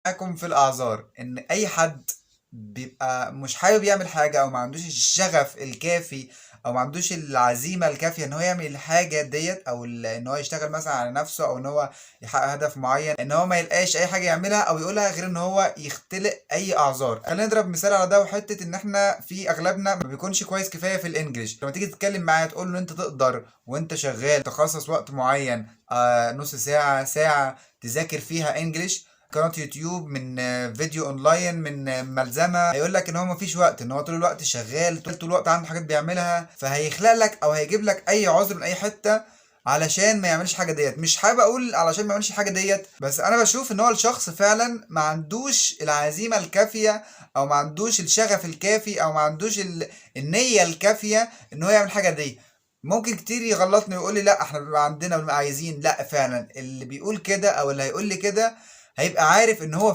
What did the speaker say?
معاكم في الأعذار إن أي حد بيبقى مش حابب يعمل حاجة أو ما عندوش الشغف الكافي أو ما عندوش العزيمة الكافية إن هو يعمل الحاجة ديت أو إن هو يشتغل مثلا على نفسه أو إن هو يحقق هدف معين، إن هو ما يلقاش أي حاجة يعملها أو يقولها غير إن هو يختلق أي أعذار. خلينا نضرب مثال على ده، وحتة إن إحنا في أغلبنا ما بيكونش كويس كفاية في الإنجليش. لما تيجي تتكلم معاه تقول له أنت تقدر وأنت شغال تخصص وقت معين، نص ساعة ساعة تذاكر فيها إنجليش، قناة يوتيوب، من فيديو اونلاين، من ملزمة، هيقول لك ان هو مفيش وقت، ان هو طول الوقت شغال، طول الوقت عنده حاجات بيعملها، فهيخلق لك او هيجيب لك اي عذر من اي حتة علشان ما يعملش حاجة ديت. مش حابب اقول علشان ما يعملش الحاجة ديت، بس انا بشوف ان هو الشخص فعلا ما عندوش العزيمة الكافية او ما عندوش الشغف الكافي او ما عندوش النية الكافية ان هو يعمل الحاجة دي. ممكن كتير يغلطني ويقول لي لا احنا بنبقى عندنا بنبقى عايزين، لا فعلا اللي بيقول كده او اللي هيقول لي كده هيبقى عارف ان هو